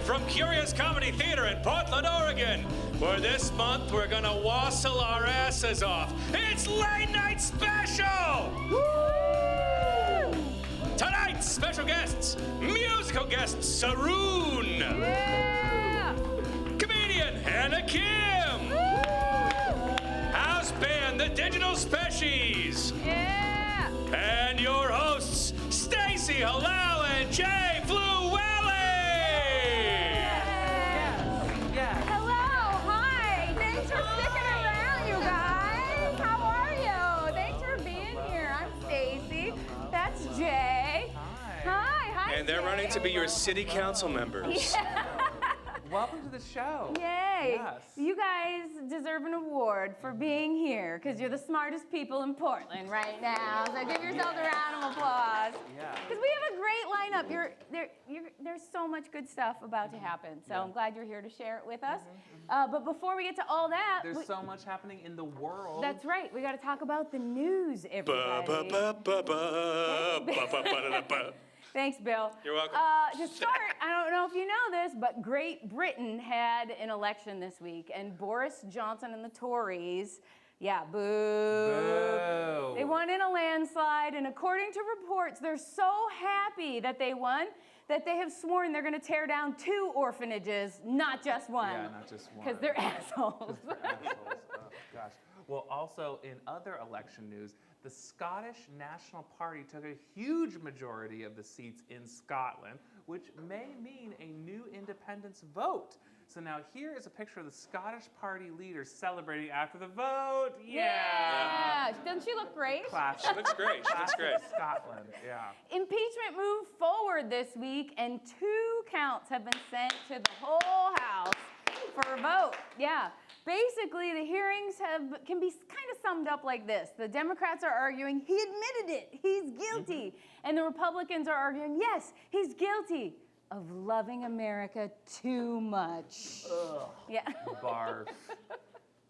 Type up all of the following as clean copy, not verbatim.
from Curious Comedy Theater in Portland, Oregon, where this month we're gonna wassel our asses off. It's Late Night Special! Woo! Tonight's special guests, musical guest Saroon. Yeah! Comedian Hannah Kim. Woo! House band The Digital Species. Yeah! And your hosts, Stacey, Hallal, and Jay Flewelling. Hello, hi. Thanks for sticking around, you guys. How are you? Thanks for being here. I'm Stacey. That's Jay. Hi, And they're Jay. running to be your city council members. Welcome to the show. Yay. Yes. You guys deserve an award for being here because you're the smartest people in Portland right now. So give yourselves a round of applause. Yeah. Because we have a great lineup. There's so much good stuff about to happen. So I'm glad you're here to share it with us. But before we get to all that, There's so much happening in the world. that's right. We got to talk about the news, everybody. Thanks, Bill. You're welcome. To start, I don't know if you know this, but Great Britain had an election this week, and Boris Johnson and the Tories, boo. Boo. They won in a landslide, and according to reports, they're so happy that they won that they have sworn they're going to tear down 2 orphanages, not just one. Yeah, not just one. Because they're assholes. 'Cause they're assholes. Oh, gosh. Well, also in other election news, the Scottish National Party took a huge majority of the seats in Scotland, which may mean a new independence vote. So now here is a picture of the Scottish Party leaders celebrating after the vote. Yeah. Doesn't she look great? Classic. She looks great. She looks great. Classic Scotland. Yeah. Impeachment moved forward this week, and 2 counts have been sent to the whole House for a vote. Yeah. Basically, the hearings can be kind of summed up like this. The Democrats are arguing he admitted it, he's guilty. And the Republicans are arguing, yes, he's guilty of loving America too much. Ugh. Yeah. Barf.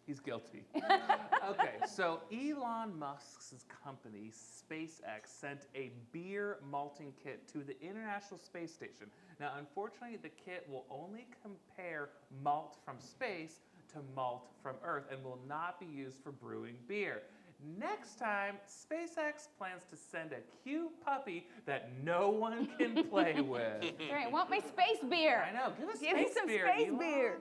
He's guilty. Okay, so Elon Musk's company, SpaceX, sent a beer malting kit to the International Space Station. Now, unfortunately, the kit will only compare malt from space to malt from Earth and will not be used for brewing beer. Next time, SpaceX plans to send a cute puppy that no one can play with. Right, want my space beer. I know, give us Give me some beer, space Elon. beer.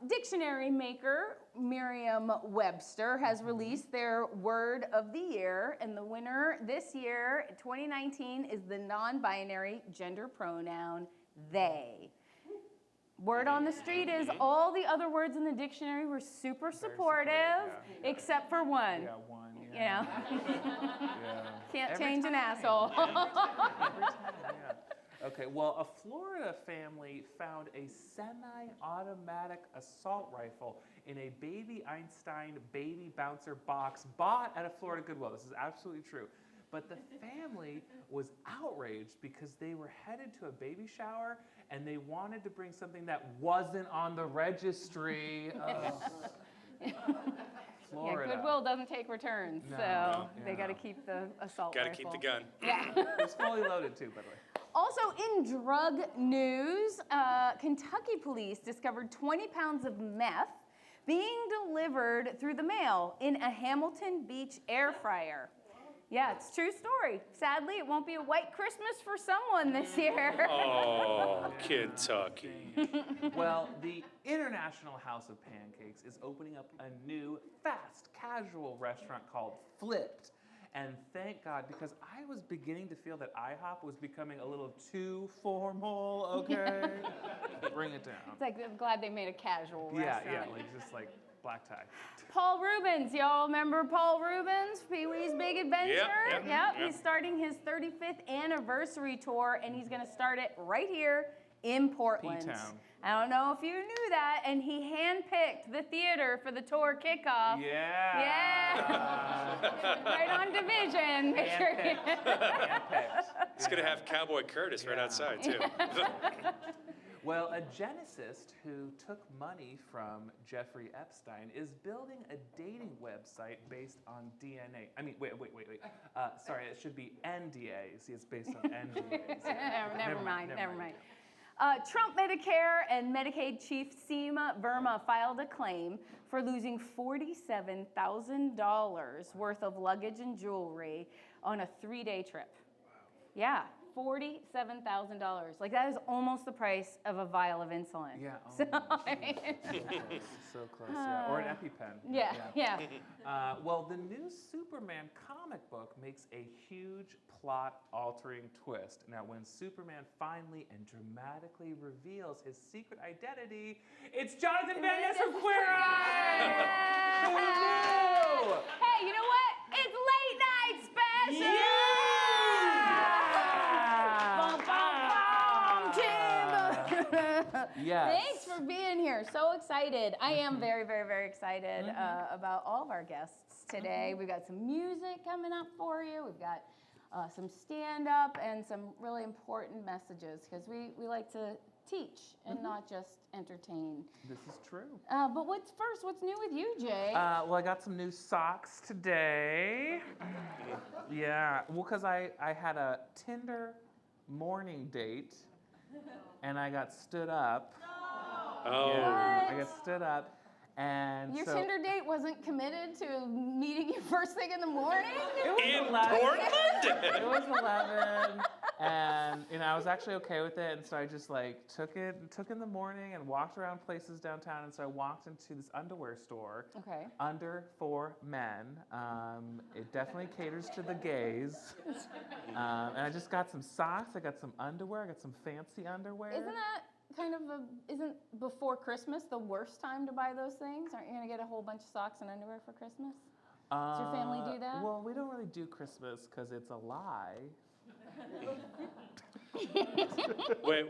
Dictionary maker Merriam-Webster has released their word of the year, and the winner this year, 2019, is the non-binary gender pronoun they. Word on the street is all the other words in the dictionary were super supportive, except for one. Yeah, one. You Yeah. know, Yeah. can't Every change an time. asshole. Every time, yeah. Okay, well, a Florida family found a semi-automatic assault rifle in a Baby Einstein baby bouncer box bought at a Florida Goodwill. This is absolutely true. But the family was outraged because they were headed to a baby shower and they wanted to bring something that wasn't on the registry. Florida. Yeah, Goodwill doesn't take returns, No, so they yeah. got to keep the assault Gotta rifle. keep the gun. Yeah. It was fully loaded too, by the way. Also in drug news, Kentucky police discovered 20 pounds of meth being delivered through the mail in a Hamilton Beach air fryer. Yeah, it's a true story. Sadly, it won't be a white Christmas for someone this year. Oh, Kentucky. Well, the International House of Pancakes is opening up a new fast casual restaurant called Flipped. And thank God, because I was beginning to feel that IHOP was becoming a little too formal, okay? Bring it down. It's like, I'm glad they made a casual restaurant. Yeah, like just like black tie. Paul Rubens, y'all remember Paul Rubens, Pee-wee's Big Adventure? Yep. He's starting his 35th anniversary tour, and he's going to start it right here in Portland. P-Town. I don't know if you knew that, and he handpicked the theater for the tour kickoff. Yeah. Yeah. Right on Division. Make sure you- Handpicked. It's gonna have Cowboy Curtis right outside too. Well, a geneticist who took money from Jeffrey Epstein is building a dating website based on DNA. I mean, wait. Sorry, it should be NDA. See, it's based on NDAs. Never mind. Trump Medicare and Medicaid chief Seema Verma filed a claim for losing $47,000 worth of luggage and jewelry on a 3-day trip. Yeah, $47,000. Like, that is almost the price of a vial of insulin. Yeah. So, I mean, So close, yeah. Or an EpiPen. yeah. Well, the new Superman comic book makes a huge plot-altering twist. Now, when Superman finally and dramatically reveals his secret identity, it's Jonathan Van Ness from Queer Eye! Who knew? Hey, you know what? It's late night special! Yeah! Yes. Thanks for being here. So excited. I am very, very, very excited about all of our guests today. We've got some music coming up for you. We've got some stand-up and some really important messages because we like to teach and not just entertain. This is true. But what's new with you, Jay? Well, I got some new socks today. Yeah, well, because I had a Tinder morning date, and I got stood up. Oh. Yeah, I got stood up, and Your so Tinder date wasn't committed to meeting you first thing in the morning? it was In 11. Portland? It was 11, and I was actually okay with it, and so I just took in the morning and walked around places downtown, and so I walked into this underwear store. Okay. Under for men. It definitely caters to the gays. And I just got some socks. I got some underwear. I got some fancy underwear. Isn't that isn't before Christmas the worst time to buy those things? Aren't you going to get a whole bunch of socks and underwear for Christmas? Does your family do that? Well, we don't really do Christmas because it's a lie. Wait.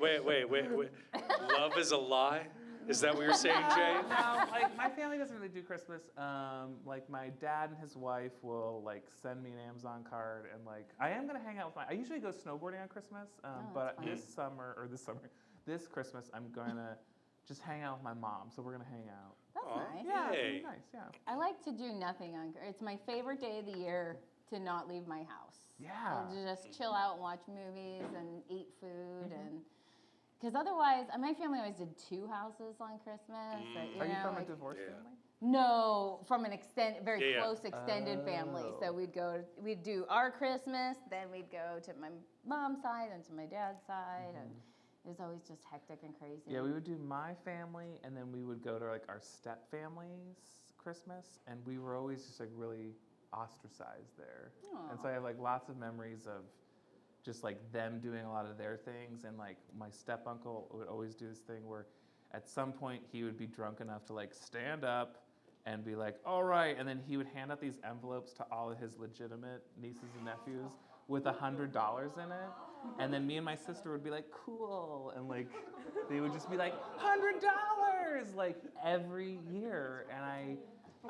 Love is a lie? Is that what you're saying, Jay? No, my family doesn't really do Christmas. My dad and his wife will send me an Amazon card, and I am gonna hang out with I usually go snowboarding on Christmas, but this Christmas I'm gonna just hang out with my mom. So we're gonna hang out. That's nice. Yeah, it's Yay. really nice. Yeah. I like to do nothing it's my favorite day of the year to not leave my house. Yeah. And to just chill out and watch movies and eat food and because otherwise, my family always did 2 houses on Christmas. Are you from a divorced family? No, from an very Yeah. close extended family. So we'd do our Christmas, then we'd go to my mom's side and to my dad's side, and it was always just hectic and crazy. Yeah, we would do my family, and then we would go to our step family's Christmas, and we were always just really ostracized there. Aw. And so I have lots of memories of just them doing a lot of their things, and my step uncle would always do this thing where at some point he would be drunk enough to stand up and be all right, and then he would hand out these envelopes to all of his legitimate nieces and nephews with $100 in it, and then me and my sister would be cool, and they would just be $100 every year, and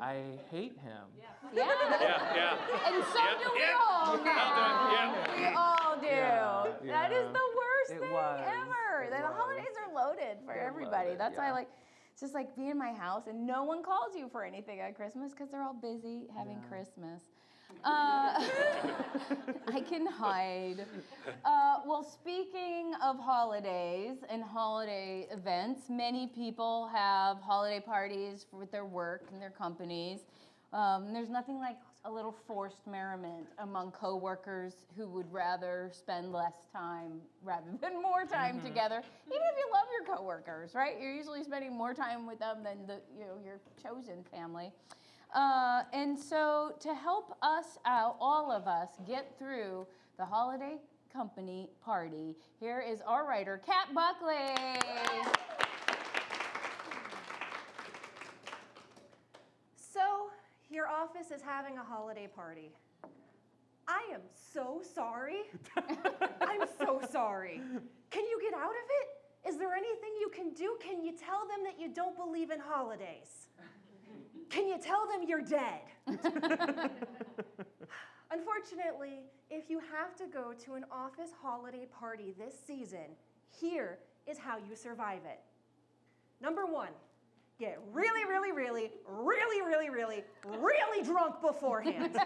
I hate him. Yeah. Yeah. And so do we all now. Yeah. We all do. Yeah, That is yeah. the worst It thing was. ever. It The was. holidays are loaded for everybody. loaded, That's yeah. why it's just being in my house and no one calls you for anything on Christmas because they're all busy having Christmas. I can hide. Well, speaking of holidays and holiday events, many people have holiday parties with their work and their companies. There's nothing like a little forced merriment among coworkers who would rather spend less time rather than more time together. Even if you love your coworkers, right? You're usually spending more time with them than your chosen family. And so to help us out, all of us, get through the holiday company party, here is our writer, Kat Buckley. So, your office is having a holiday party. I am so sorry. I'm so sorry. Can you get out of it? Is there anything you can do? Can you tell them that you don't believe in holidays? Can you tell them you're dead? Unfortunately, if you have to go to an office holiday party this season, here is how you survive it. Number 1, get really, really, really, really, really, really, really drunk beforehand.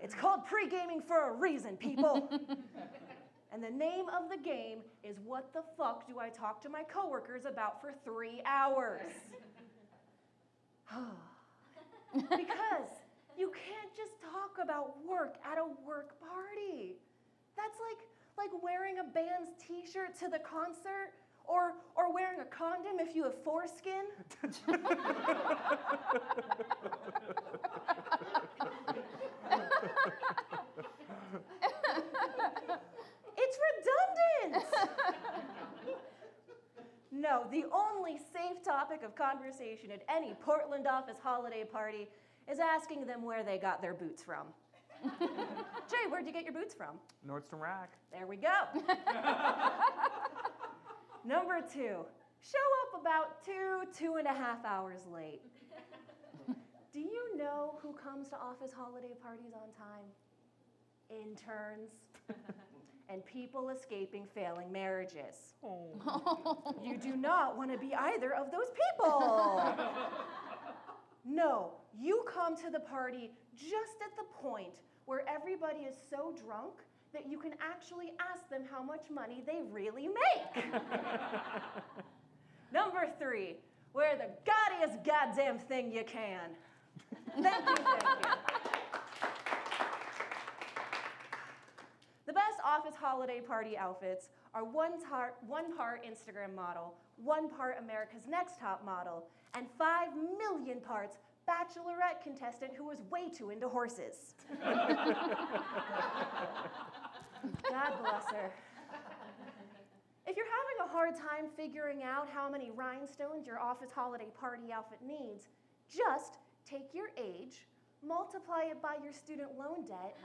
It's called pre-gaming for a reason, people. And the name of the game is what the fuck do I talk to my coworkers about for 3 hours? Because you can't just talk about work at a work party. That's like wearing a band's t-shirt to the concert or wearing a condom if you have foreskin. It's redundant. No, the only safe topic of conversation at any Portland office holiday party is asking them where they got their boots from. Jay, where'd you get your boots from? Nordstrom Rack. There we go. Number 2, show up about 2.5 hours late. Do you know who comes to office holiday parties on time? Interns and people escaping failing marriages. Oh. You do not want to be either of those people. No, you come to the party just at the point where everybody is so drunk that you can actually ask them how much money they really make. Number 3, wear the gaudiest goddamn thing you can. Thank you, thank you. The best office holiday party outfits are one part Instagram model, 1 part America's Next Top Model, and 5 million parts Bachelorette contestant who was way too into horses. God bless her. If you're having a hard time figuring out how many rhinestones your office holiday party outfit needs, just take your age, multiply it by your student loan debt,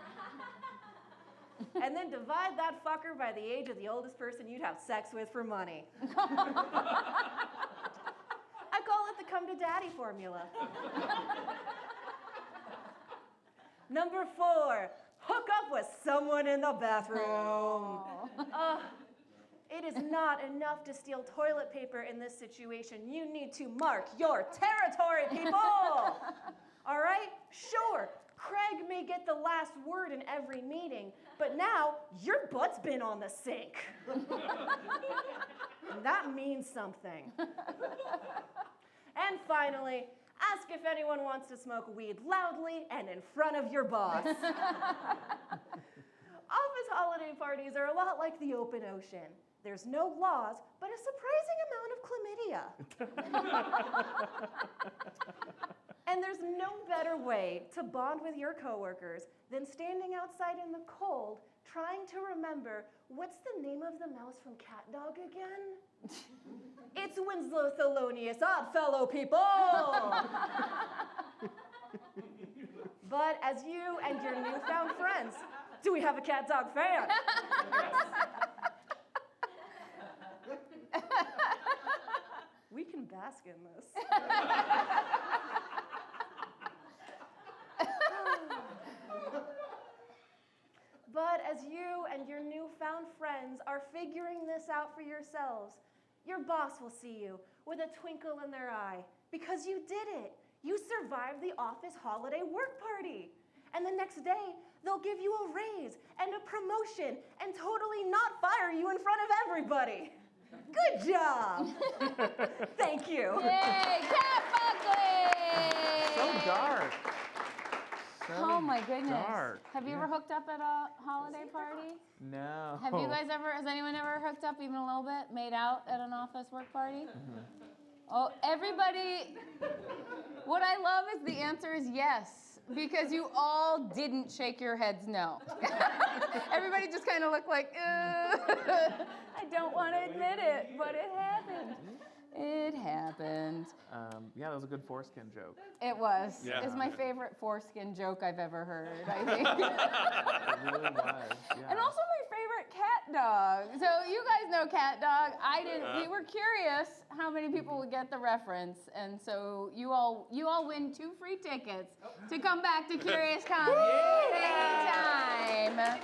and then divide that fucker by the age of the oldest person you'd have sex with for money. I call it the come to daddy formula. Number 4, hook up with someone in the bathroom. It is not enough to steal toilet paper in this situation. You need to mark your territory, people. All right? Sure, Craig may get the last word in every meeting, but now your butt's been on the sink. And that means something. And finally, ask if anyone wants to smoke weed loudly and in front of your boss. Office holiday parties are a lot like the open ocean. There's no laws, but a surprising amount of chlamydia. And there's no better way to bond with your coworkers than standing outside in the cold trying to remember what's the name of the mouse from Cat Dog again? It's Winslow Thelonious Oddfellow, people! But as you and your newfound friends, do we have a Cat Dog fan? We can bask in this. But as you and your newfound friends are figuring this out for yourselves, your boss will see you with a twinkle in their eye because you did it. You survived the office holiday work party. And the next day, they'll give you a raise and a promotion and totally not fire you in front of everybody. Good job. Thank you. Yay, Cat Buckley! So dark. So Oh my goodness. dark. Have you ever hooked up at a holiday party? No. Have you guys ever, has anyone ever hooked up even a little bit, made out at an office work party? Mm-hmm. Oh, everybody, what I love is the answer is yes, because you all didn't shake your heads no. Everybody just kind of looked like, I don't want to admit it, but it happened. It happened. Yeah, that was a good foreskin joke. It was. Yeah. It's my favorite foreskin joke I've ever heard, I think. It really was. Yeah. And also my favorite cat dog. So you guys know Cat Dog. I didn't. We were curious how many people would get the reference, and so you all win 2 free tickets to come back to Curious Comedy anytime.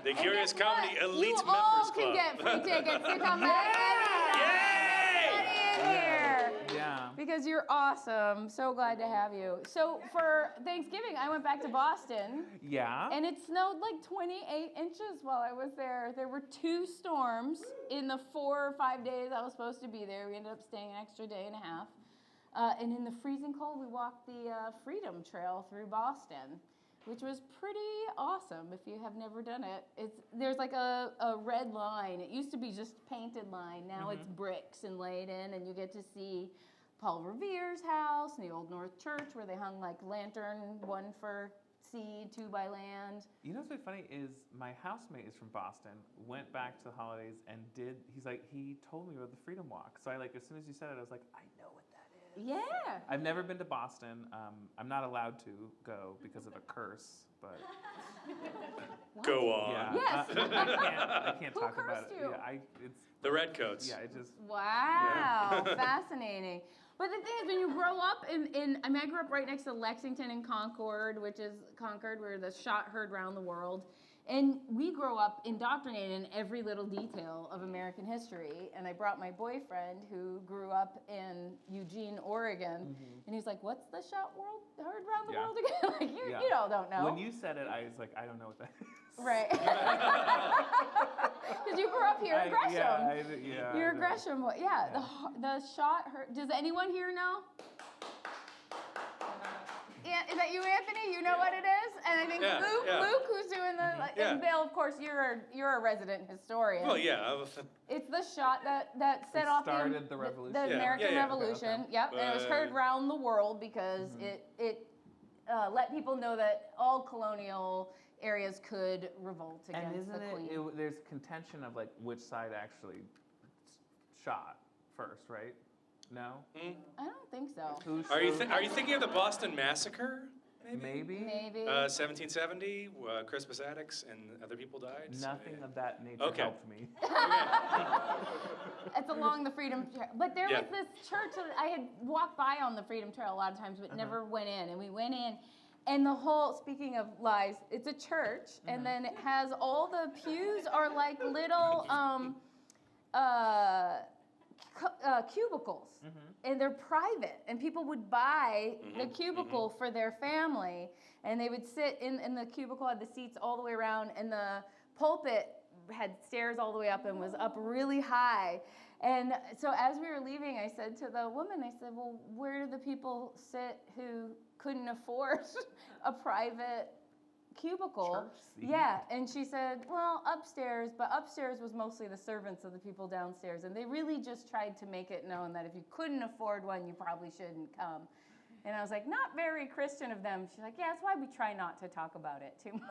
The Curious And guess Comedy what? Elite You Members all Club. can get free tickets to come back anytime. Yay! Everybody in here. Yeah. because you're awesome. So glad to have you. So for Thanksgiving, I went back to Boston. Yeah. And it snowed like 28 inches while I was there. There were 2 storms in the 4 or 5 days I was supposed to be there. We ended up staying an extra day and a half. And in the freezing cold, we walked the Freedom Trail through Boston, which was pretty awesome if you have never done it. There's like a red line. It used to be just painted line. Now it's bricks and laid in, and you get to see Paul Revere's house and the Old North Church where they hung like lantern, 1 for sea, 2 by land. You know what's really funny is my housemate is from Boston, went back to the holidays and he told me about the Freedom Walk. So as soon as you said it, I was like, I know what that is. Yeah. I've never been to Boston. I'm not allowed to go because of a curse, but Go on. yeah. Yes. I can't Who talk about cursed it. you? Yeah, it's The Redcoats. yeah, it just Wow, fascinating. But the thing is, when you grow up I grew up right next to Lexington and Concord, which is Concord, where the shot heard round the world. And we grow up indoctrinated in every little detail of American history. And I brought my boyfriend who grew up in Eugene, Oregon. And he's like, what's the shot heard round the world again? Like, you all don't know. When you said it, I was like, I don't know what that is. Right. Because you grew up here in Gresham. You're a Gresham boy. Yeah, the shot heard. Does anyone here know? Yeah, is that you, Anthony? You know what it is? And I think Luke, who's doing the, and Bill, of course, you're a resident historian. Well, yeah. It's the shot that set off started the revolution. the American Revolution. Okay. Yep, and it was heard round the world because it let people know that all colonial areas could revolt against the queen. There's contention of like which side actually shot first, right? No? I don't think so. Are you thinking of the Boston Massacre? Maybe. 1770, Crispus Attucks and other people died. Nothing of that nature helped me. It's along the Freedom Trail. But there was this church that I had walked by on the Freedom Trail a lot of times, but never went in. And we went in, and the whole, speaking of lies, it's a church, and then it has all the pews are like little cubicles, and they're private, and people would buy the cubicle for their family, and they would sit in the cubicle, had the seats all the way around, and the pulpit had stairs all the way up and was up really high. And so as we were leaving, I said to the woman, I said, well, where do the people sit who couldn't afford a private cubicle? Yeah, and she said, well, upstairs, but upstairs was mostly the servants of the people downstairs, and they really just tried to make it known that if you couldn't afford one, you probably shouldn't come. And I was like, not very Christian of them. She's like, yeah, that's why we try not to talk about it too much.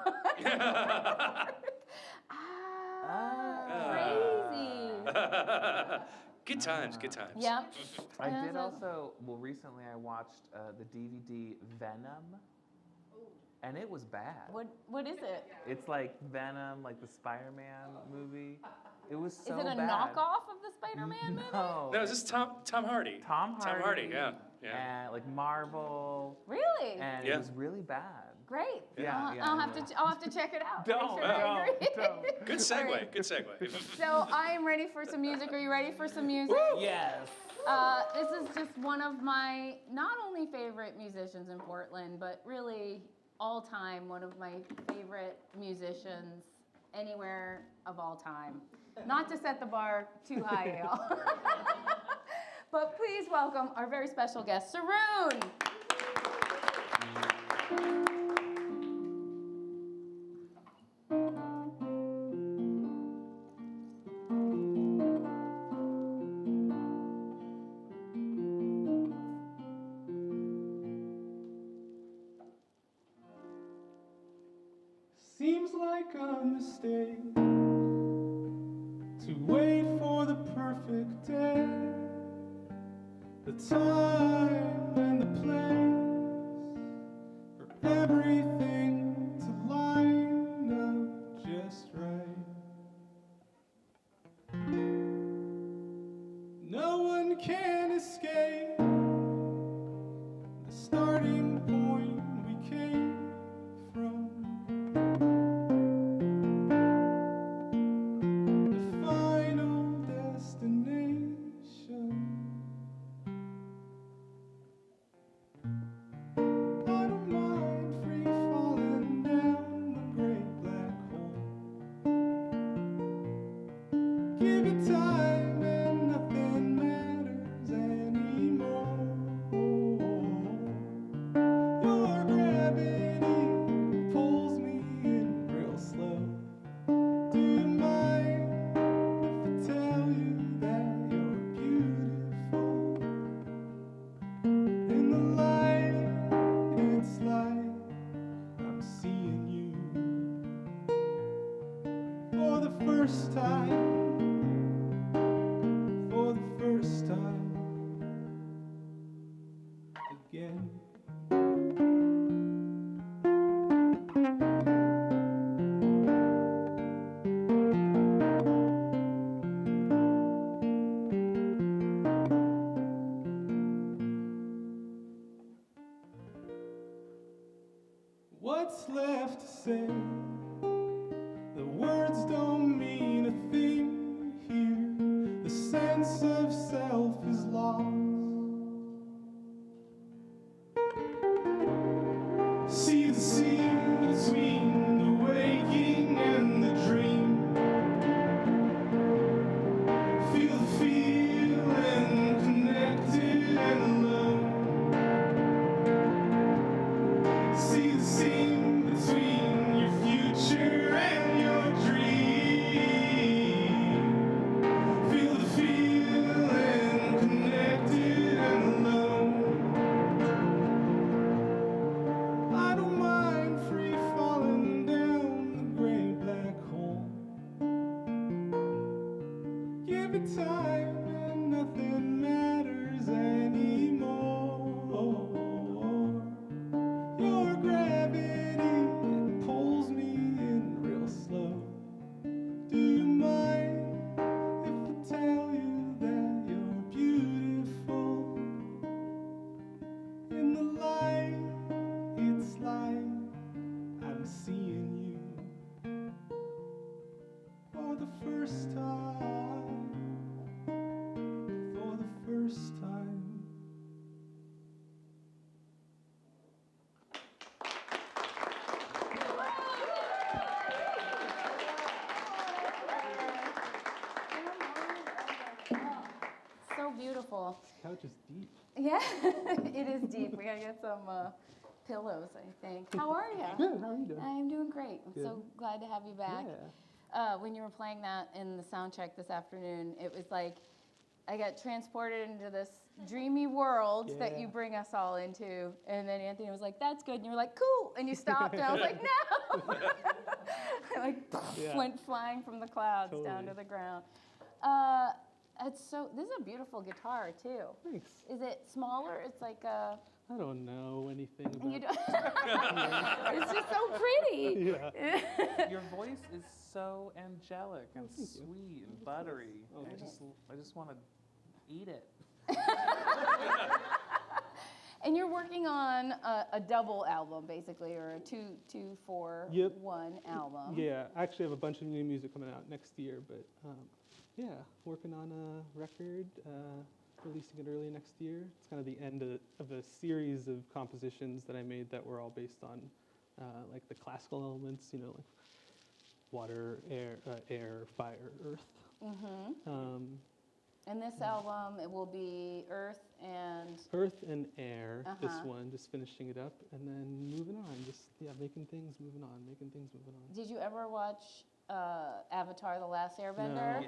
Crazy. Good times, good times. Yeah. I did also, recently I watched the DVD Venom. And it was bad. What is it? It's like Venom, like the Spider-Man movie. It was so bad. Is it a knockoff of the Spider-Man movie? No. No, is this Tom Hardy? Tom Hardy, yeah. And like Marvel. Really? And it was really bad. Great. Yeah, I'll have to check it out. Don't. Good segue. Good segue. So I'm ready for some music. Are you ready for some music? Yes. This is just one of my not only favorite musicians in Portland, but really all time one of my favorite musicians anywhere of all time. Not to set the bar too high, y'all. But please welcome our very special guest, Saroon. Seems like a mistake to wait for the perfect day, the time and the place for everything to line up just right. No one can escape the starting point we came from. The final destination. sense of self is lost. See the scene between the waking and the dream. Feel the feeling, connected and alone. See the scene between your future and your dream. Feel the feeling, connected and alone. I don't mind free falling down the gray black hole. Give it time and nothing matters anymore. Your gravity pulls me in real slow. Do you mind if I tell you that you're beautiful? In the light, it's like I'm seeing you for the first time. For the first time. So beautiful. Couch is deep. Yeah, it is deep. We gotta get some pillows, I think. How are you? Good, how are you doing? I'm doing great. I'm so Good. glad to have you back. Yeah. When you were playing that in the sound check this afternoon, it was like I got transported into this dreamy world that you Yeah. bring us all into. And then Anthony was like, "That's good." And you were like, "Cool." And you stopped, and I was like, "No." I like Yeah. went flying from the clouds down Totally. to the ground. This is a beautiful guitar too. Thanks. Is it smaller? It's like a. I don't know anything about You don't. It's just so pretty. Yeah. Your voice is so angelic and thank you. sweet and buttery. Oh, I thanks. just want to eat it. And you're working on a double album, basically, or a 2-4-1 Yep. album. Yeah, I actually have a bunch of new music coming out next year, but yeah, working on a record, releasing it early next year. It's kind of the end of a series of compositions that I made that were all based on like the classical elements, you know, like water, air, fire, earth. Mm-hmm. And this album, it will be Earth and. Earth and air, this Uh-huh. one, just finishing it up, and then moving on, just, yeah, making things, moving on, making things, moving on. Did you ever watch Avatar: The Last Airbender? No.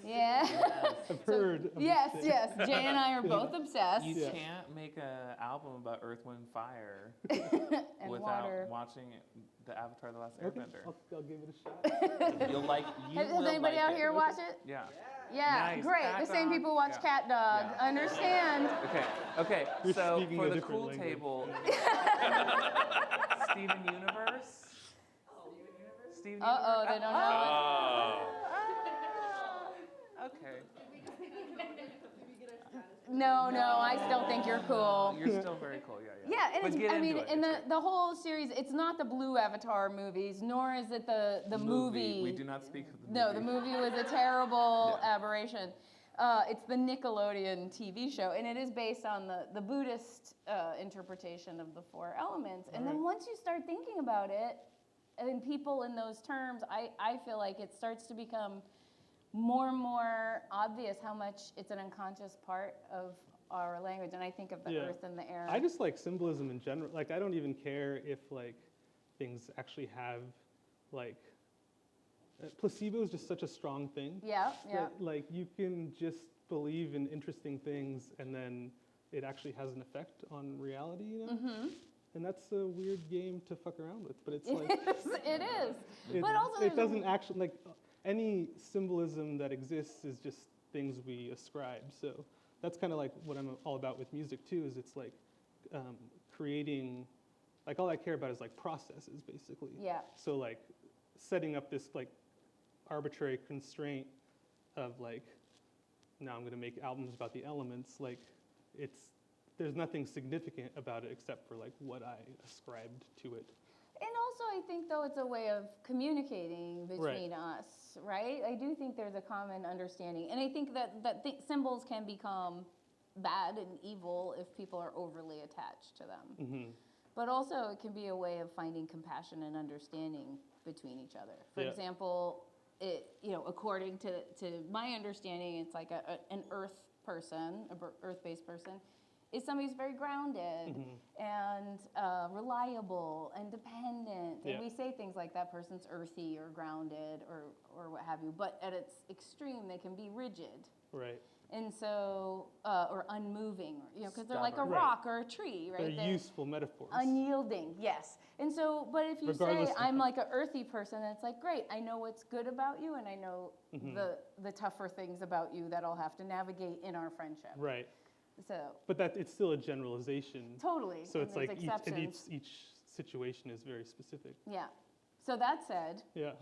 Yes. Yeah. I've heard of this Yes, thing. yes. Jay and I are both obsessed. You Yeah. can't make an album about Earth, Wind, Fire And without water. watching the Avatar: The Last Okay, Airbender. I'll give it a shot. You'll like. You Has will anybody like out it. here watch it? Yeah. Yeah, Nice. great. Cat The same Dog. people watch Yeah. Cat Dog. Yeah. Understand? Okay. You're So speaking for a the different cool language. table, Steven Universe. Steven Uh-oh, Universe? they don't know it. Okay. No, I still think you're cool. You're still very cool. Yeah. Yeah, and But it's, get I mean, into it. in It's the, great. the whole series, it's not the blue Avatar movies, nor is it the movie. We do not speak of the movie. No, the movie was a terrible aberration. It's the Nickelodeon TV show, and it is based on the Buddhist interpretation of the four elements. And then once you start thinking about it, and people in those terms, I feel like it starts to become more and more obvious how much it's an unconscious part of our language. And I think of the Yeah. earth and the air. I just like symbolism in general. Like, I don't even care if like things actually have like placebo is just such a strong thing. Yeah. that, like, you can just believe in interesting things and then it actually has an effect on reality, you know? Mm-hmm. And that's a weird game to fuck around with, but it's like It is. it, But also it there's a- doesn't actually like any symbolism that exists is just things we ascribe. So that's kind of like what I'm all about with music too. Is it's like creating, like all I care about is like processes basically. Yeah. So like setting up this like arbitrary constraint of like now I'm gonna make albums about the elements. Like there's nothing significant about it except for like what I ascribed to it. And also, I think, though, it's a way of communicating between us, right? I do think there's a common understanding. And I think that symbols can become bad and evil if people are overly attached to them. But also, it can be a way of finding compassion and understanding between each other. For example, according to my understanding, it's like an earth person, earth-based person, is somebody who's very grounded and reliable and dependent. And we say things like that person's earthy or grounded or what have you. But at its extreme, they can be rigid. Right. And so, or unmoving, because they're like a rock or a tree, right? They're useful metaphors. Unyielding, yes. And so, but if you say, I'm like an earthy person, then it's like, great, I know what's good about you, and I know the tougher things about you that I'll have to navigate in our friendship. Right. So. But it's still a generalization. Totally. So it's like exceptions. each situation is very specific. Yeah. So that said, Yeah.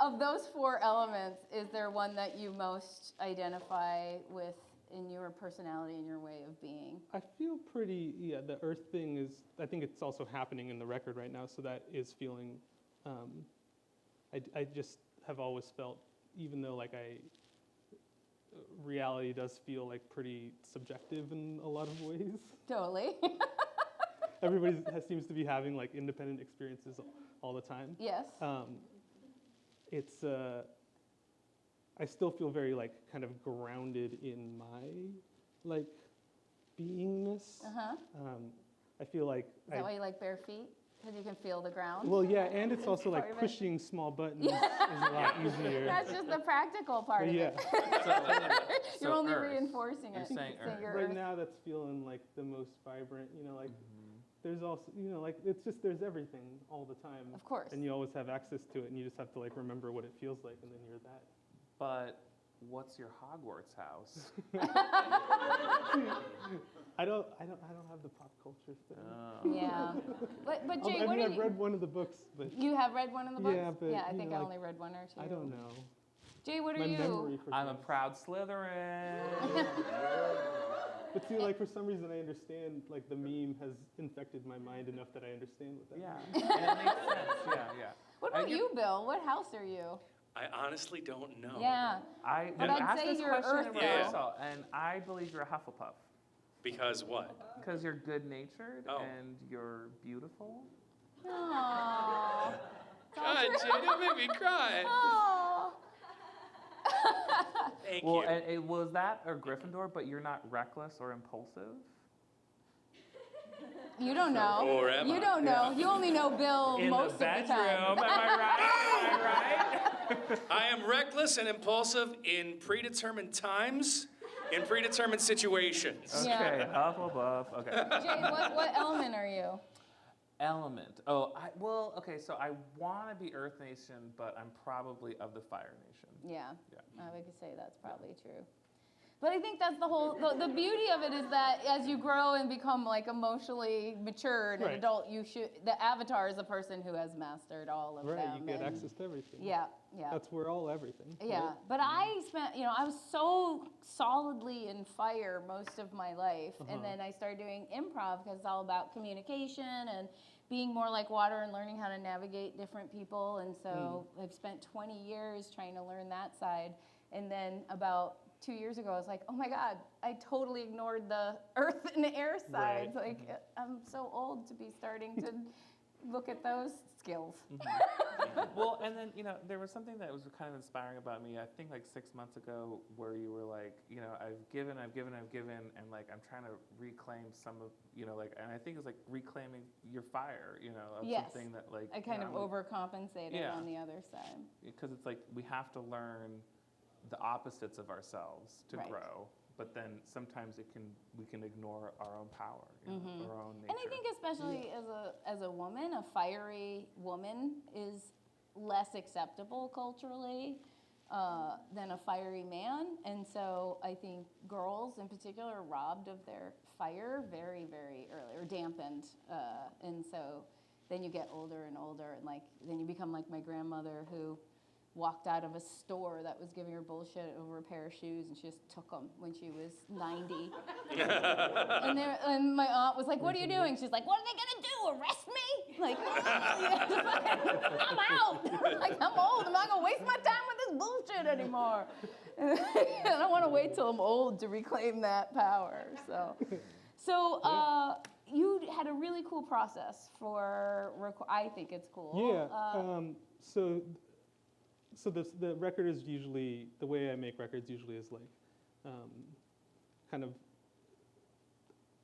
of those 4 elements, is there one that you most identify with in your personality and your way of being? I feel pretty, the earth thing is, I think it's also happening in the record right now, so that is feeling, I just have always felt, even though like reality does feel like pretty subjective in a lot of ways. Totally. Everybody seems to be having like independent experiences all the time. Yes. It's, I still feel very like kind of grounded in my like beingness. I feel like. Is that why you like bare feet? Because you can feel the ground? Well, yeah, and it's also like pushing small buttons is a lot easier. That's just the practical part of it. You're only reinforcing it. Saying right now that's feeling like the most vibrant, like there's also, like it's just, there's everything all the time. Of course. And you always have access to it, and you just have to like remember what it feels like, and then you're that. But what's your Hogwarts house? I don't have the pop culture thing. Yeah. But Jay, what do you... I've read one of the books, but... You have read one of the books? Yeah, but... Yeah, I think I only read 1 or 2. I don't know. Jay, what are My you? memory I'm a proud Slytherin. But see, like for some reason I understand, like the meme has infected my mind enough that I understand what that means. And it makes sense, yeah. What about you, Bill? What house are you? I honestly don't know. Yeah. But I'd say you're Earth, and I believe you're a Hufflepuff. Because what? Because you're good-natured and you're beautiful. Aww. God, Jay, don't make me cry. Aww. Thank Well, you. and was that a Gryffindor, but you're not reckless or impulsive? You don't know. Or am you I? don't know. You only know Bill In most the of the time. bedroom, am I right? I am reckless and impulsive in predetermined times, in predetermined situations. Yeah. Okay, Hufflepuff. Okay. Jay, what element are you? Element. So I want to be Earth Nation, but I'm probably of the Fire Nation. Yeah. We could say that's probably true. But I think that's the whole, the beauty of it is that as you grow and become like emotionally mature and an adult, the avatar is a person who has mastered all of them. Right, you get access to everything. Yeah. That's where all everything. Yeah, right? but I spent, I was so solidly in fire most of my life. And then I started doing improv because it's all about communication and being more like water and learning how to navigate different people. And so I've spent 20 years trying to learn that side. And then about 2 years ago, I was like, oh my God, I totally ignored the earth and air sides. Right. Like, I'm so old to be starting to look at those skills. Well, and then, there was something that was kind of inspiring about me, I think like 6 months ago, where you were like, I've given, and like, I'm trying to reclaim some of, and I think it's like reclaiming your fire, of something that like. I kind of overcompensated on the other side. Because it's like, we have to learn the opposites of ourselves to grow, but then sometimes we can ignore our own power, our own nature. And I think especially as a woman, a fiery woman is less acceptable culturally than a fiery man. And so I think girls in particular are robbed of their fire very, very early, or dampened. And so then you get older and older, and like then you become like my grandmother, who walked out of a store that was giving her bullshit over a pair of shoes, and she just took them when she was 90. and my aunt was like, "What are you doing?" She's like, "What are they gonna do? Arrest me?" Like, I'm out. Like, I'm old. I'm not gonna waste my time with this bullshit anymore. And I want to wait till I'm old to reclaim that power. So you had a really cool process for I think it's cool. Yeah. So the record is usually, the way I make records usually is like kind of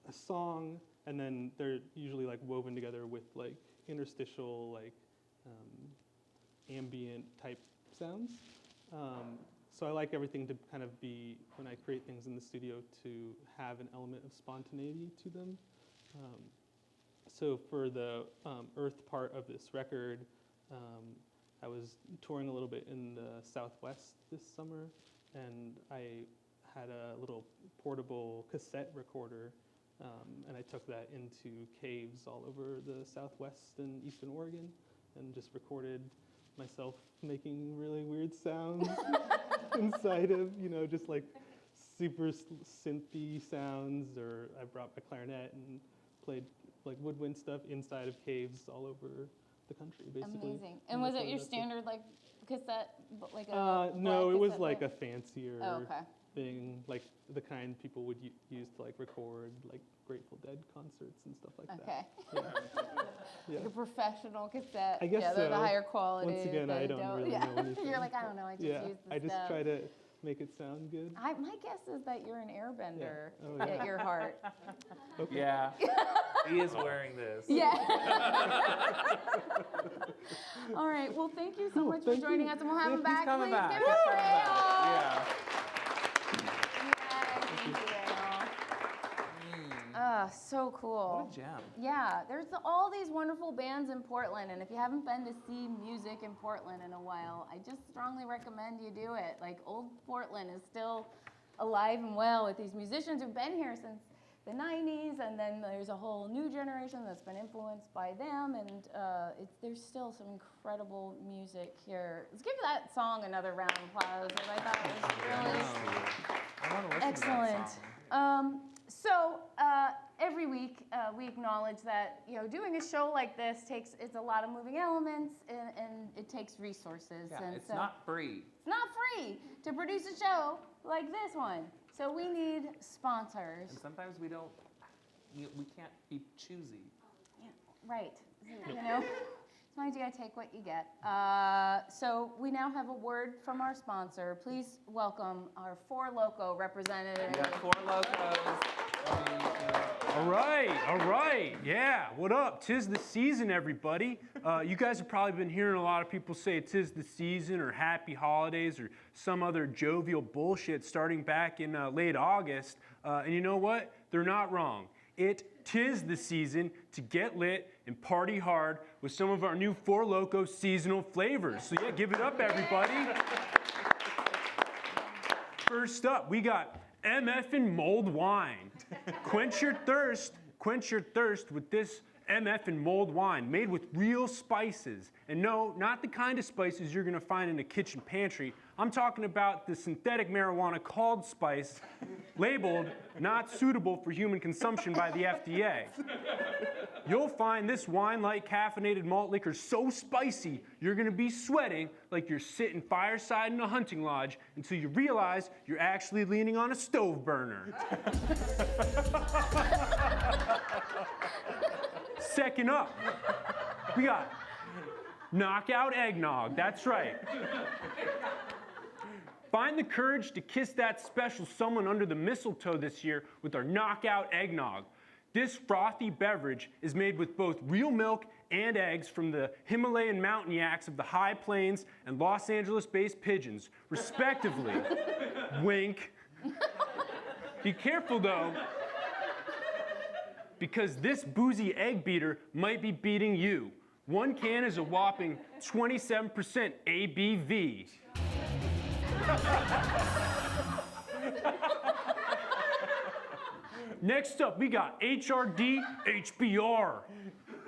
a song, and then they're usually like woven together with like interstitial, like ambient type sounds. So I like everything to kind of be, when I create things in the studio, to have an element of spontaneity to them. So for the earth part of this record, I was touring a little bit in the Southwest this summer, and I had a little portable cassette recorder, and I took that into caves all over the Southwest and Eastern Oregon, and just recorded myself making really weird sounds inside of, just like super synthy sounds, or I brought my clarinet and played like woodwind stuff inside of caves all over the country, basically. Amazing. And was it your standard like cassette, like no, it was cassette like player? a fancier thing, like the kind people would use to like record like Grateful Dead concerts and stuff like that. Yeah. Like a professional cassette. I guess yeah, so. The higher quality. Once again, I don't really know anything. You're like, I don't know, I just use the I just stuff. try to make it sound good. My guess is that you're an airbender Yeah. Oh, yeah. at your heart. Okay. Yeah, he is wearing this. Yeah. All right, well, thank you so much for joining us, and we'll have him back. He's coming Please back. give He's it coming a back. round. Thank you, so cool. What a gem. Yeah, there's all these wonderful bands in Portland, and if you haven't been to see music in Portland in a while, I just strongly recommend you do it. Like, old Portland is still alive and well with these musicians who've been here since the 90s, and then there's a whole new generation that's been influenced by them, and there's still some incredible music here. Let's give that song another round of applause, because I thought it was really I want to listen excellent. to that song. So every week we acknowledge that doing a show like this it's a lot of moving elements, and it takes resources. Yeah, and it's so not free. It's not free to produce a show like this one. So we need sponsors. And sometimes we can't be choosy. Yeah, right. Sometimes you gotta take what you get. So we now have a word from our sponsor. Please welcome our 4 Loko representatives. We got 4 Lokos. All right, yeah, what up? 'Tis the season, everybody. You guys have probably been hearing a lot of people say 'tis the season or happy holidays or some other jovial bullshit starting back in late August. And you know what? They're not wrong. Tis the season to get lit and party hard with some of our new 4 Loko seasonal flavors. So yeah, give it up, everybody. First up, we got MF'n mulled wine. Quench your thirst with this MF'n mulled wine made with real spices. And no, not the kind of spices you're gonna find in a kitchen pantry. I'm talking about the synthetic marijuana called spice, labeled not suitable for human consumption by the FDA. You'll find this wine-like caffeinated malt liquor so spicy, you're gonna be sweating like you're sitting fireside in a hunting lodge until you realize you're actually leaning on a stove burner. Second up, we got Knockout Eggnog. That's right. Find the courage to kiss that special someone under the mistletoe this year with our Knockout Eggnog. This frothy beverage is made with both real milk and eggs from the Himalayan mountain yaks of the High Plains and Los Angeles-based pigeons, respectively. Wink. Be careful, though, because this boozy egg beater might be beating you. One can is a whopping 27% ABV. Next up, we got HRD HBR.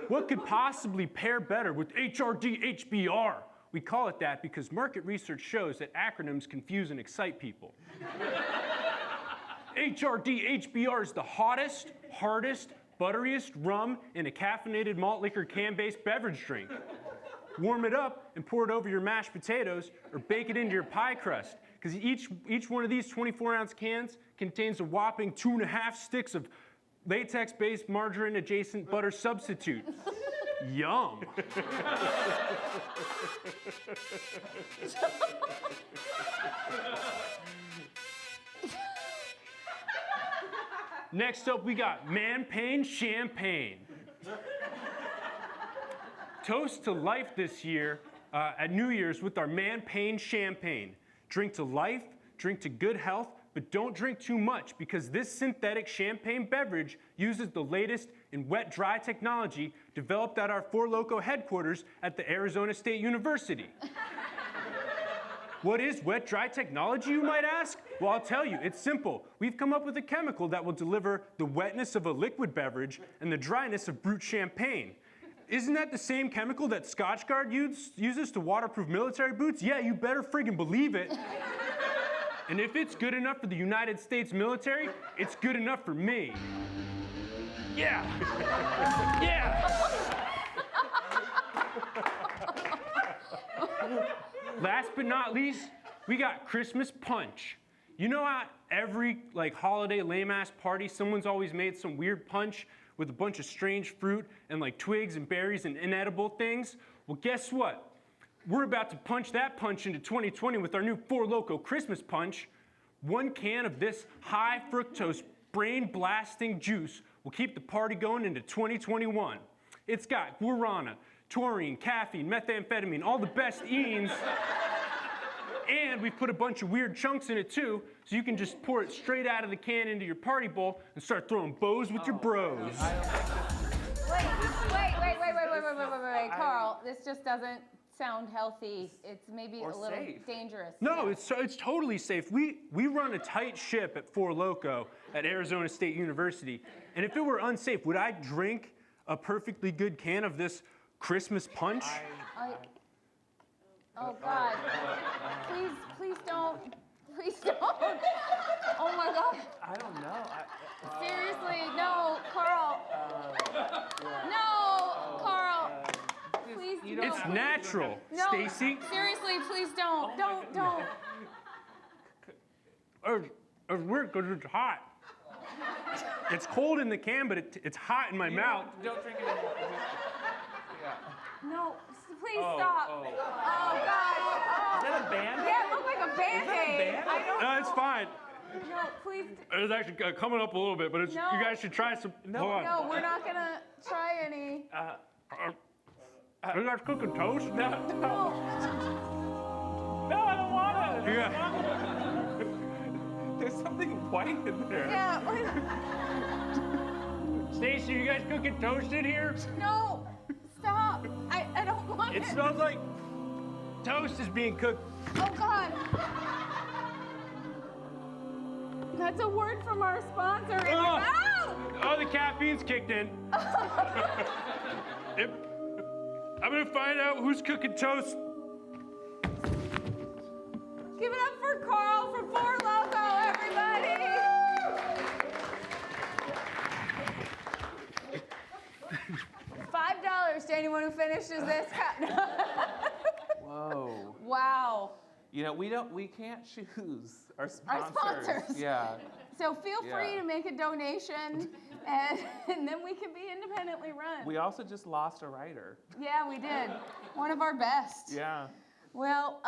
What could possibly pair better with HRD HBR? We call it that because market research shows that acronyms confuse and excite people. HRD HBR is the hottest, hardest, butteriest rum in a caffeinated malt liquor can-based beverage drink. Warm it up and pour it over your mashed potatoes or bake it into your pie crust, because each one of these 24-ounce cans contains a whopping 2.5 sticks of latex-based margarine-adjacent butter substitute. Yum. Next up, we got Man-Pain Champagne. Toast to life this year at New Year's with our Man-Pain Champagne. Drink to life, drink to good health, but don't drink too much because this synthetic champagne beverage uses the latest in wet-dry technology developed at our Loko headquarters at the Arizona State University. What is wet-dry technology, you might ask? Well, I'll tell you, it's simple. We've come up with a chemical that will deliver the wetness of a liquid beverage and the dryness of brut champagne. Isn't that the same chemical that Scotchgard uses to waterproof military boots? Yeah, you better friggin' believe it. And if it's good enough for the United States military, it's good enough for me. Yeah. Yeah. Last but not least, we got Christmas punch. You know how every holiday lame-ass party, someone's always made some weird punch with a bunch of strange fruit and twigs and berries and inedible things? Well, guess what? We're about to punch that punch into 2020 with our new Loko Christmas punch. 1 can of this high fructose brain-blasting juice will keep the party going into 2021. It's got guarana, taurine, caffeine, methamphetamine, all the best enes. And we've put a bunch of weird chunks in it too, so you can just pour it straight out of the can into your party bowl and start throwing bows with your bros. Wait, Carl, this just doesn't sound healthy. It's maybe Or a little safe. dangerous. No, it's totally safe. We run a tight ship at Loko at Arizona State University, and if it were unsafe, would I drink a perfectly good can of this Christmas punch? Oh God! Please don't! Please don't! Oh my God! I don't know. Seriously, no, Carl! No, Carl! Please you no. don't It's natural, No, Stacey. seriously, please don't! Don't! It's weird because it's hot. It's cold in the can, but it's hot in my mouth. Don't drink it anymore. Yeah. No, please stop! oh. Oh God! Is that a band? Yeah, it looked like a Band-Aid. band? I don't. No, it's fine. No, please. It's actually coming up a little bit, but it's, No. you guys should try some. Hold on. No, we're not gonna try any. You guys cooking toast? No. No, I don't want it. Yeah. There's something white in there. Yeah. Stacey, you guys cooking toast in here? No. Stop. I don't want it. It smells like toast is being cooked. Oh God. That's a word from our sponsor. It's out. Oh, the caffeine's kicked in. I'm gonna find out who's cooking toast. Give it up for Carl from Loko, everybody. $5 to anyone who finishes this cup. Whoa. Wow. You know, we can't choose our sponsors. Our sponsors. Yeah. So feel free Yeah. to make a donation, and then we can be independently run. We also just lost a writer. Yeah, we did. One of our best. Yeah. Well,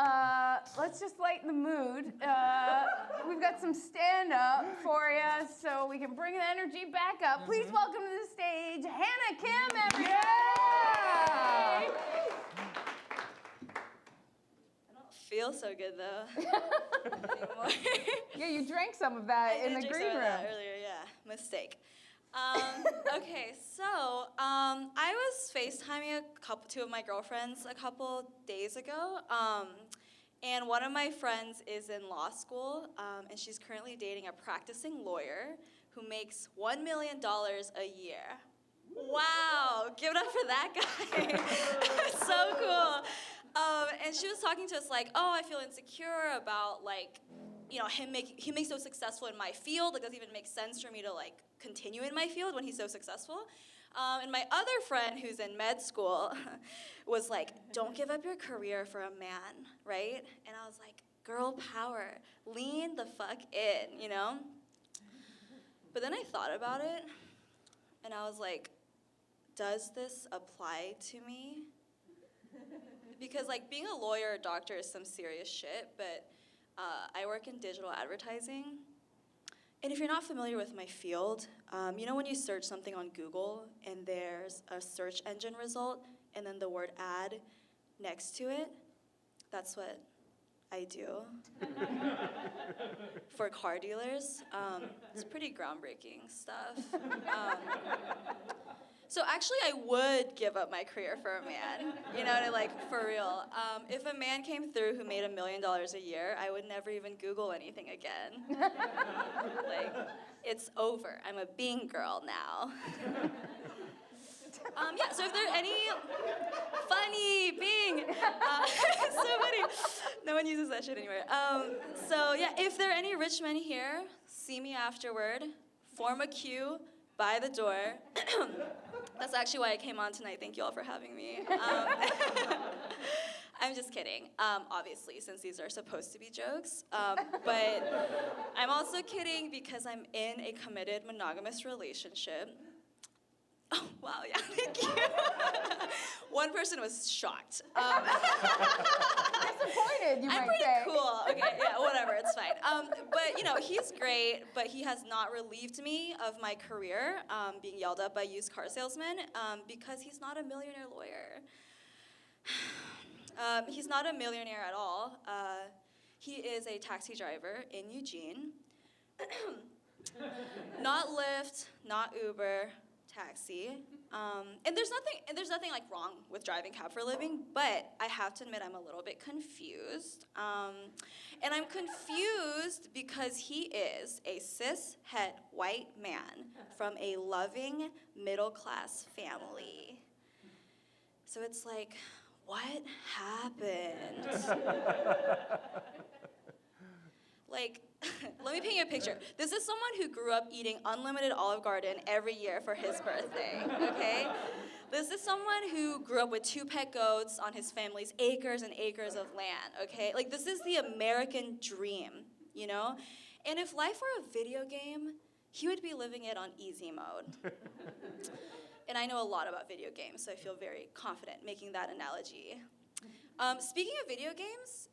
let's just lighten the mood. We've got some stand-up for you, so we can bring the energy back up. Please welcome to the stage, Hannah Kim, everybody! I don't feel so good though anymore. Yeah, you drank some of that in the green room. Earlier, yeah, mistake. Okay, so I was FaceTiming two of my girlfriends a couple days ago, and one of my friends is in law school, and she's currently dating a practicing lawyer who makes $1 million a year. Wow, give it up for that guy. So cool. And she was talking to us like, oh, I feel insecure about like, you know, he makes so successful in my field. It doesn't even make sense for me to like continue in my field when he's so successful. And my other friend who's in med school was like, don't give up your career for a man, right? And I was like, girl power, lean the fuck in, you know? But then I thought about it, and I was like, does this apply to me? Because like being a lawyer or doctor is some serious shit, but I work in digital advertising. And if you're not familiar with my field, you know when you search something on Google and there's a search engine result and then the word ad next to it? That's what I do for car dealers. It's pretty groundbreaking stuff. So actually, I would give up my career for a man, you know, like for real. If a man came through who made $1 million a year, I would never even Google anything again. Like, it's over. I'm a Bing girl now. Yeah, so if there are any funny Bing, so funny. No one uses that shit anymore. So yeah, if there are any rich men here, see me afterward, form a queue by the door. That's actually why I came on tonight. Thank you all for having me. I'm just kidding, obviously, since these are supposed to be jokes. But I'm also kidding because I'm in a committed monogamous relationship. Oh, wow, yeah, thank you. One person was shocked. Disappointed, you might say. I'm pretty cool. Okay, yeah, whatever, it's fine. But, you know, he's great, but he has not relieved me of my career being yelled at by used car salesmen because he's not a millionaire lawyer. He's not a millionaire at all. He is a taxi driver in Eugene. Not Lyft, not Uber, taxi. And there's nothing like wrong with driving cab for a living, but I have to admit I'm a little bit confused. And I'm confused because he is a cis-het white man from a loving middle-class family. So it's like, what happened? Like, let me paint you a picture. This is someone who grew up eating unlimited Olive Garden every year for his birthday, okay? This is someone who grew up with 2 pet goats on his family's acres and acres of land, okay? Like, this is the American dream, you know? And if life were a video game, he would be living it on easy mode. And I know a lot about video games, so I feel very confident making that analogy. Speaking of video games,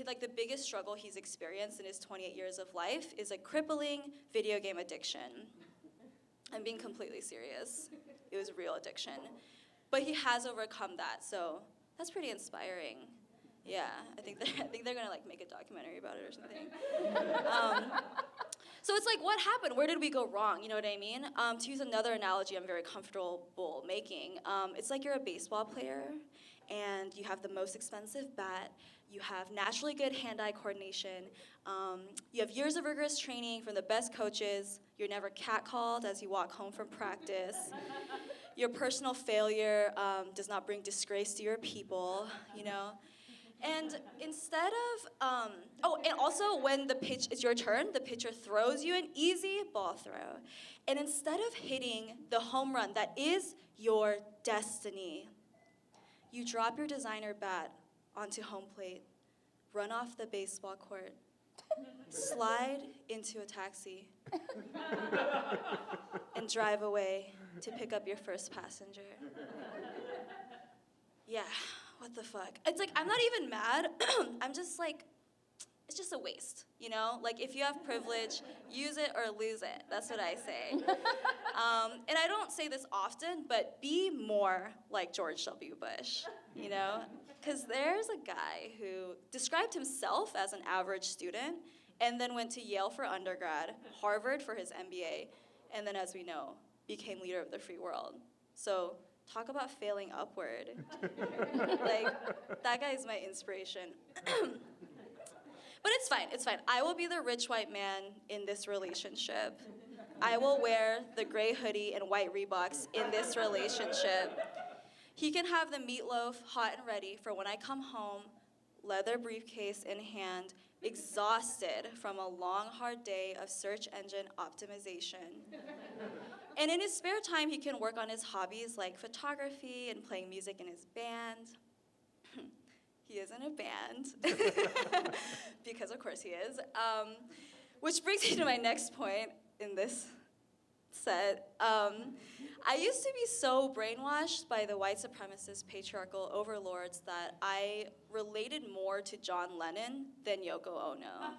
like the biggest struggle he's experienced in his 28 years of life is a crippling video game addiction. I'm being completely serious. It was a real addiction. But he has overcome that, so that's pretty inspiring. Yeah, I think they're gonna like make a documentary about it or something. So it's like, what happened? Where did we go wrong? You know what I mean? To use another analogy I'm very comfortable making, it's like you're a baseball player and you have the most expensive bat, you have naturally good hand-eye coordination, you have years of rigorous training from the best coaches, you're never catcalled as you walk home from practice, your personal failure does not bring disgrace to your people, you know? And instead of, and also when it's your turn, the pitcher throws you an easy ball throw. And instead of hitting the home run that is your destiny, you drop your designer bat onto home plate, run off the baseball court, slide into a taxi, and drive away to pick up your first passenger. Yeah. What the fuck? It's like, I'm not even mad. I'm just like, it's just a waste, you know? Like, if you have privilege, use it or lose it. That's what I say. And I don't say this often, but be more like George W. Bush, you know? Because there's a guy who described himself as an average student and then went to Yale for undergrad, Harvard for his MBA, and then, as we know, became leader of the free world. So, talk about failing upward. Like, that guy is my inspiration. But it's fine, it's fine. I will be the rich white man in this relationship. I will wear the gray hoodie and white Reeboks in this relationship. He can have the meatloaf hot and ready for when I come home, leather briefcase in hand, exhausted from a long, hard day of search engine optimization. And in his spare time, he can work on his hobbies like photography and playing music in his band. He is in a band, because of course he is. Which brings me to my next point in this set. I used to be so brainwashed by the white supremacist patriarchal overlords that I related more to John Lennon than Yoko Ono.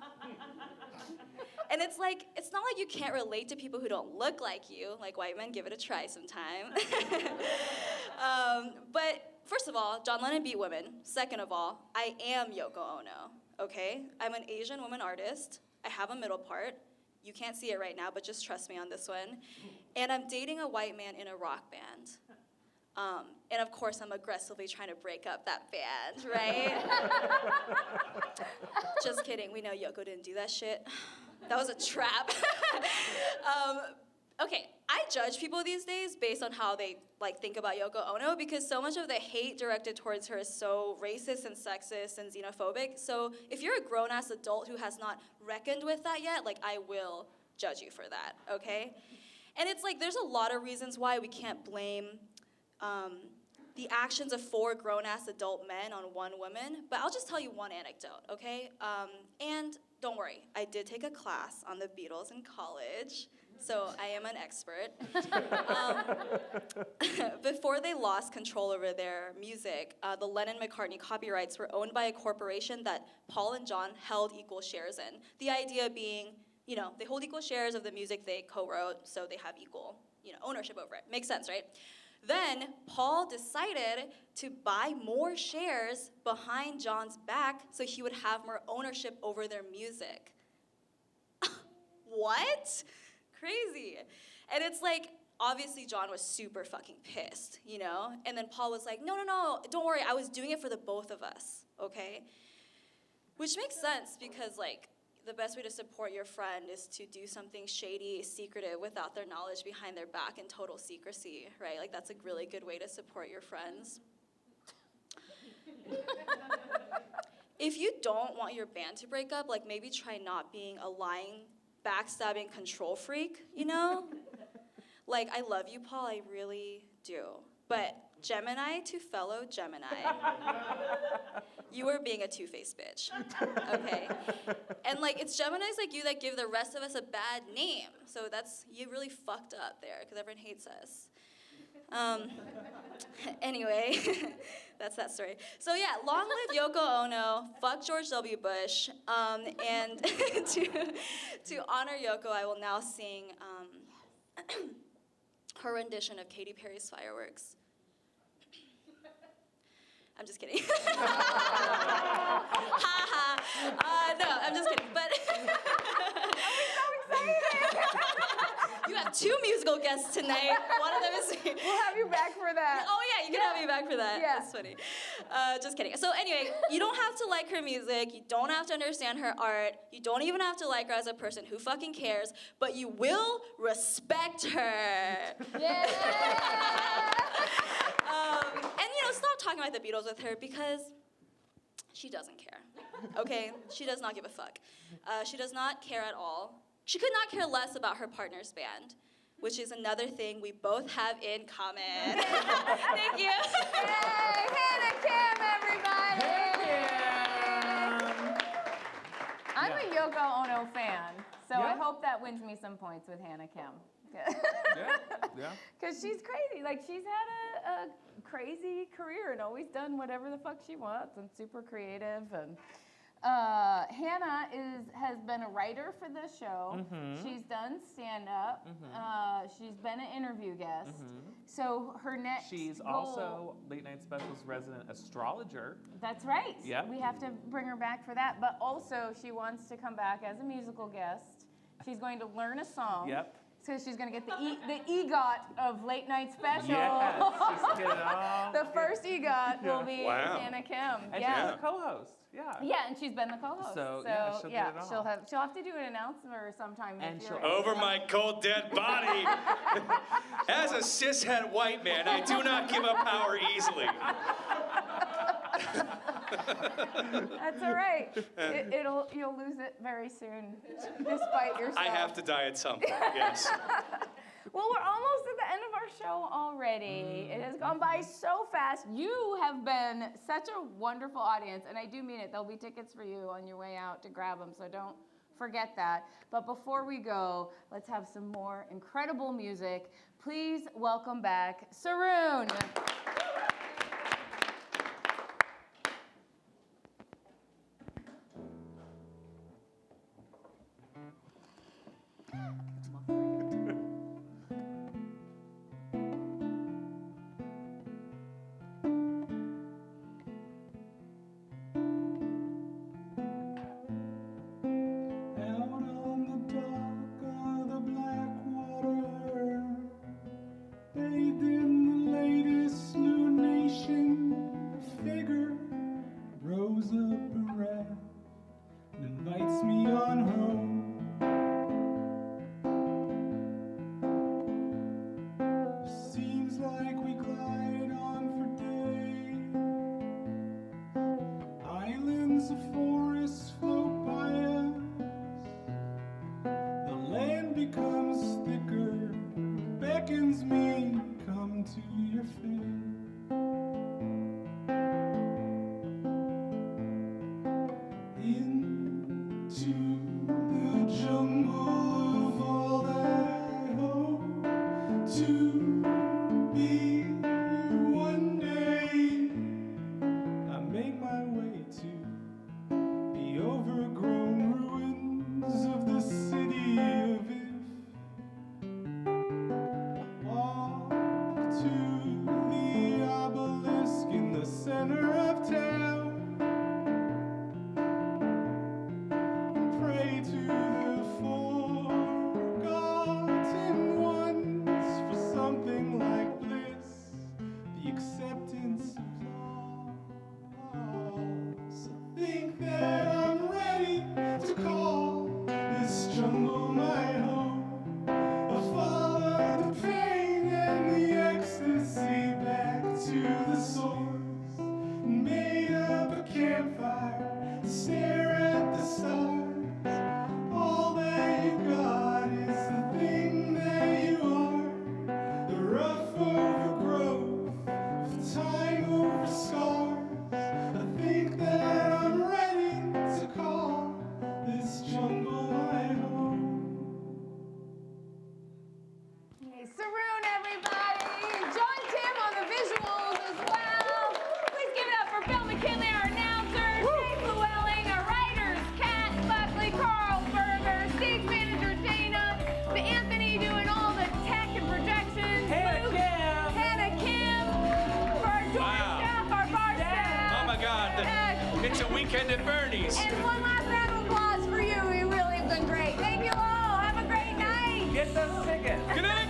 And it's like, it's not like you can't relate to people who don't look like you. Like white men, give it a try sometime. But first of all, John Lennon beat women. Second of all, I am Yoko Ono, okay? I'm an Asian woman artist. I have a middle part. You can't see it right now, but just trust me on this one. And I'm dating a white man in a rock band. And of course, I'm aggressively trying to break up that band, right? Just kidding, we know Yoko didn't do that shit. That was a trap. Okay, I judge people these days based on how they think about Yoko Ono, because so much of the hate directed towards her is so racist and sexist and xenophobic. So if you're a grown-ass adult who has not reckoned with that yet, I will judge you for that, okay? And it's there's a lot of reasons why we can't blame the actions of 4 grown-ass adult men on one woman, but I'll just tell you one anecdote, okay? And don't worry, I did take a class on the Beatles in college, so I am an expert. Before they lost control over their music, the Lennon-McCartney copyrights were owned by a corporation that Paul and John held equal shares in. The idea being, they hold equal shares of the music they co-wrote, so they have equal, ownership over it. Makes sense, right? Then Paul decided to buy more shares behind John's back so he would have more ownership over their music. What? Crazy. And it's obviously John was super fucking pissed, And then Paul was like, no, don't worry, I was doing it for the both of us, okay? Which makes sense because, the best way to support your friend is to do something shady, secretive, without their knowledge behind their back in total secrecy, right? That's a really good way to support your friends. If you don't want your band to break up, maybe try not being a lying, backstabbing control freak, I love you, Paul, I really do. But Gemini to fellow Gemini, you are being a two-faced bitch, okay? And it's Geminis like you that give the rest of us a bad name. So you really fucked up there, because everyone hates us. Anyway, that's that story. So yeah, long live Yoko Ono, fuck George W. Bush, and to honor Yoko, I will now sing her rendition of Katy Perry's Fireworks. I'm just kidding. Ha ha. No, I'm just kidding. But I'm so excited. You have 2 musical guests tonight. One of them is me. We'll have you back for that. Oh yeah, you can have me back for that. Yeah. That's funny. Just kidding. So anyway, you don't have to like her music. You don't have to understand her art. You don't even have to like her as a person. Who fucking cares? But you will respect her. Yeah. And stop talking about the Beatles with her because she doesn't care. Okay? She does not give a fuck. She does not care at all. She could not care less about her partner's band, which is another thing we both have in common. Thank you. Yay, Hannah Kim, everybody. I'm a Yoko Ono fan, so I hope that wins me some points with Hannah Kim. Yeah. Because she's crazy. She's had a crazy career and always done whatever the fuck she wants and super creative. And Hannah has been a writer for this show. Mm-hmm. She's done stand-up. Mm-hmm. She's been an interview guest. Mm-hmm. So her next She's goal, also Late Night Special's resident astrologer. That's right. Yep. We have to bring her back for that. But also she wants to come back as a musical guest. She's going to learn a song. Yep. So she's going to get the EGOT of Late Night Special. Yes, just get it all. The first EGOT will be Hannah Kim. And yeah. she's a co-host. Yeah. Yeah, and she's been the co-host. So, yeah, she'll get it all. she'll have to do an announcement or sometime. And if you're she'll- Over my cold, dead body. As a cishet white man, I do not give up power easily. That's all right. You'll lose it very soon, despite yourself. I have to die at some point, yes. Well, we're almost at the end of our show already. It has gone by so fast. You have been such a wonderful audience, and I do mean it. There'll be tickets for you on your way out to grab them, so don't forget that. But before we go, let's have some more incredible music. Please welcome back Saroon. Flewelling, our writers, Kat, Buckley, Carl, Berger, Stage manager, Dana, the Anthony doing all the tech and projections, Hannah Kim, for our door staff, our bar staff. Oh my God, it's a weekend at Bernie's. And one last round of applause for you. You really have done great. Thank you all. Have a great night. Get those tickets. Good night.